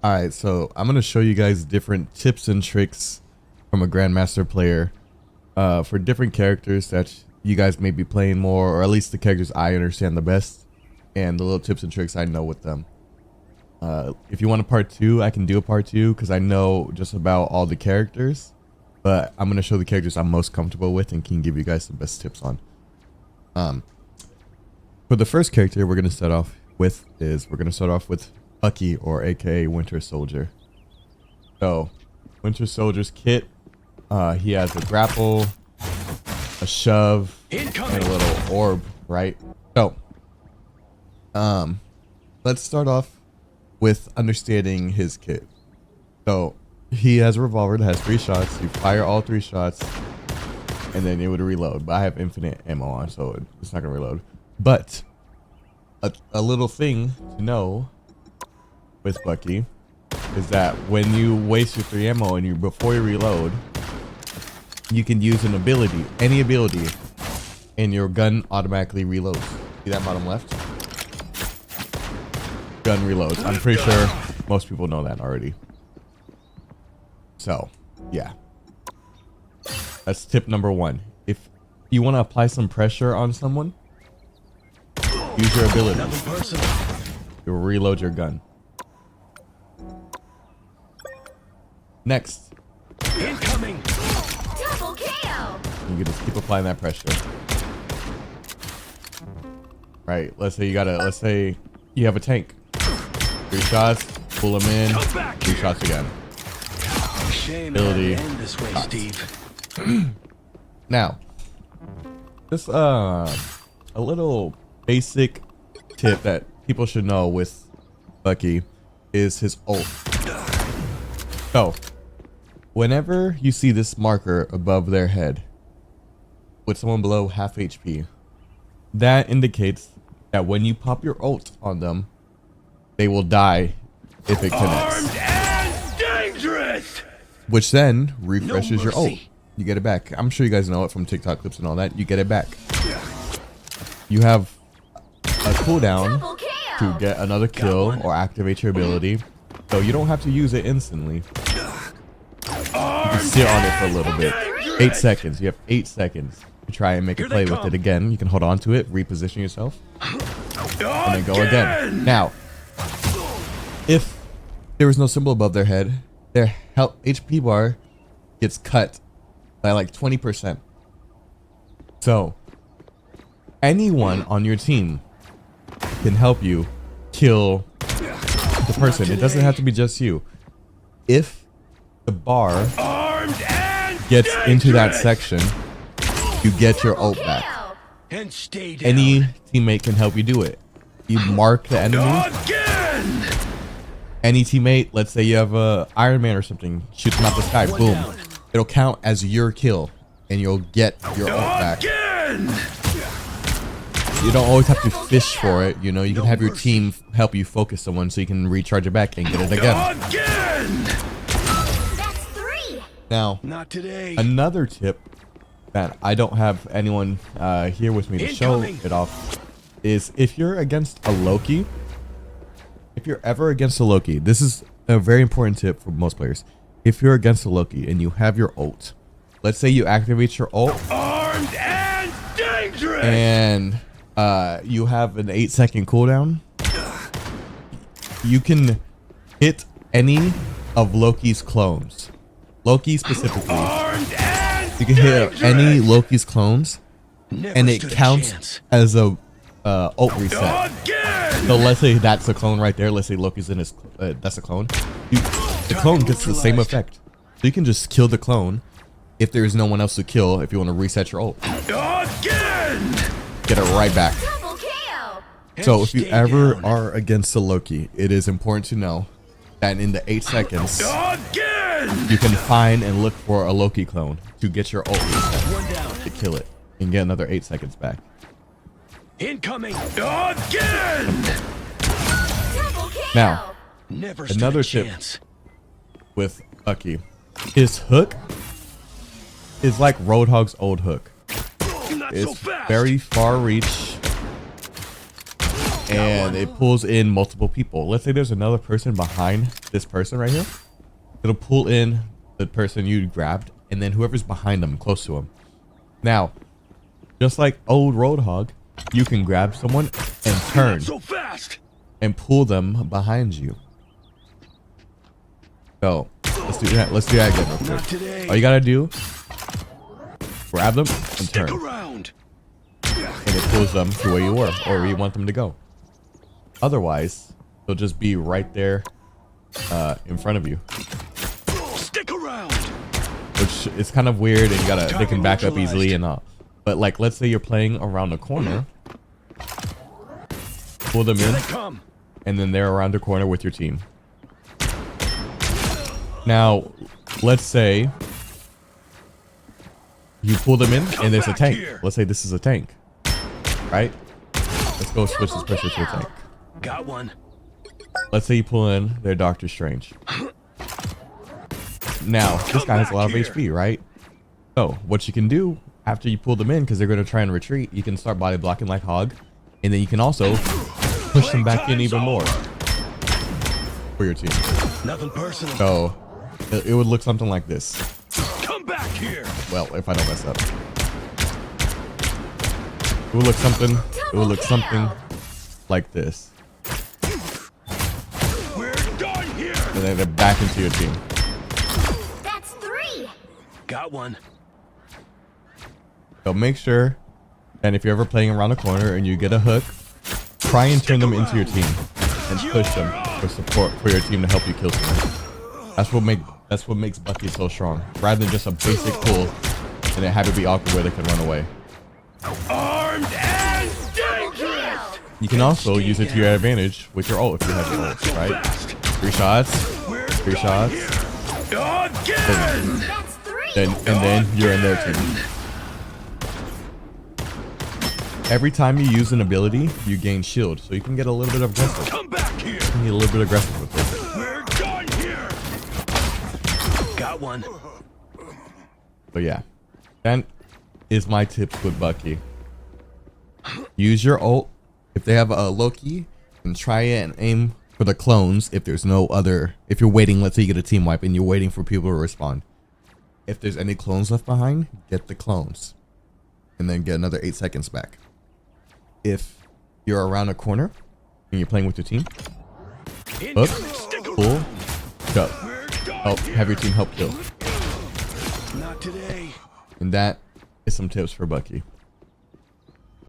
Alright, so I'm going to show you guys different tips and tricks from a Grandmaster player for different characters that you guys may be playing more, or at least the characters I understand the best, and the little tips and tricks I know with them. If you want a part 2, I can do a part 2 because I know just about all the characters, but I'm going to show the characters I'm most comfortable with and can give you guys the best tips on. For the first character we're going to start off with Bucky, or aka Winter Soldier. So Winter Soldier's kit, he has a grapple, a shove, and a little orb, right? So let's start off with understanding his kit. So he has a revolver that has 3 shots. You fire all 3 shots and then it would reload, but I have infinite ammo on, so it's not gonna reload. But a little thing to know with Bucky is that when you waste your 3 ammo and before you reload, you can use an ability, any ability, and your gun automatically reloads. See that bottom left? Gun reloads. I'm pretty sure most people know that already. So yeah, that's tip number 1. If you want to apply some pressure on someone, use your ability. You'll reload your gun. Next, incoming. Double KO. You can just keep applying that pressure. Right. Let's say you have a tank. 3 shots, pull them in. 3 shots again. Ability. This way, Steve. Now, just a little basic tip that people should know with Bucky is his ult. So whenever you see this marker above their head with someone below half HP, that indicates that when you pop your ult on them, they will die if it connects. Armed and dangerous. Which then refreshes your ult. You get it back. I'm sure you guys know it from TikTok clips and all that. You get it back. You have a cooldown to get another kill or activate your ability, so you don't have to use it instantly. You can sit on it for a little bit. 8 seconds. You have 8 seconds to try and make a play with it again. You can hold on to it, reposition yourself, and then go again. Now, if there was no symbol above their head, their health HP bar gets cut by like 20%. So anyone on your team can help you kill the person. It doesn't have to be just you. If the bar gets into that section, you get your ult back. Any teammate can help you do it. You mark the enemy. Any teammate, let's say you have a Iron Man or something, shoots him out the sky, boom. It'll count as your kill, and you'll get your ult back. You don't always have to fish for it, you know. You can have your team help you focus someone so you can recharge it back and get it again. That's 3. Now, not today. Another tip that I don't have anyone here with me to show it off is if you're against a Loki. If you're ever against a Loki, this is a very important tip for most players. If you're against a Loki and you have your ult, let's say you activate your ult, Armed and dangerous. And you have an 8-second cooldown, you can hit any of Loki's clones. Loki specifically. You can hit any Loki's clones, and it counts as a ult reset. So let's say that's a clone right there. Let's say Loki's in his that's a clone. The clone gets the same effect. So you can just kill the clone if there is no one else to kill. If you want to reset your ult, get it right back. So if you ever are against a Loki, it is important to know that in the 8 seconds you can find and look for a Loki clone to get your ult reset, to kill it and get another 8 seconds back. Incoming again. Now, another tip with Bucky, his hook is like Roadhog's old hook. It's very far reach, and it pulls in multiple people. Let's say there's another person behind this person right here. It'll pull in the person you grabbed, and then whoever's behind them, close to him. Now, just like old Roadhog, you can grab someone and turn So fast. and pull them behind you. So let's do that. Let's do that again real Not quick. today. All you gotta do, grab them and Stick turn, around. and it pulls them to where you were or where you want them to go. Otherwise, they'll just be right there in front of you, Stick around. which is kind of weird, and they can back up easily and all. But like, let's say you're playing around the corner, pull them Here in, they come. and then they're around the corner with your team. Now, let's say you pull them in and there's a tank. Let's say this is a tank, right? Let's go switch this person to a tank. Got one. Let's say you pull in their Doctor Strange. Now, this guy has a lot of HP, right? So, what you can do after you pull them in, because they're going to try and retreat, you can start body blocking like Hog, and then you can also push them back in even more for your team. Nothing personal. So, it would look something like this. Come back here. Well, if I don't mess up. It will look something like this. We're done here. And then they're back into your team. That's 3. Got one. So make sure that if you're ever playing around the corner and you get a hook, try and turn them into your team and push them for support for your team to help you kill someone. That's what makes Bucky so strong. Rather than just a basic pull and it had to be awkward where they can run away. Armed and dangerous. You can also use it to your advantage with your ult if you have your ult, right? 3 shots, 3 shots, Again. That's 3. and then you're in their team. Every time you use an ability, you gain shield, so you can get a little bit aggressive. Come back here. You can get a little bit aggressive with it. We're done here. Got one. But yeah, that is my tips with Bucky. Use your ult if they have a Loki, and try it and aim for the clones if there's no other. If you're waiting, let's say you get a team wipe and you're waiting for people to respond. If there's any clones left behind, get the clones, and then get another 8 seconds back. If you're around a corner and you're playing with your team, hook, pull, shove. Help, have your team help kill. Not today. And that is some tips for Bucky.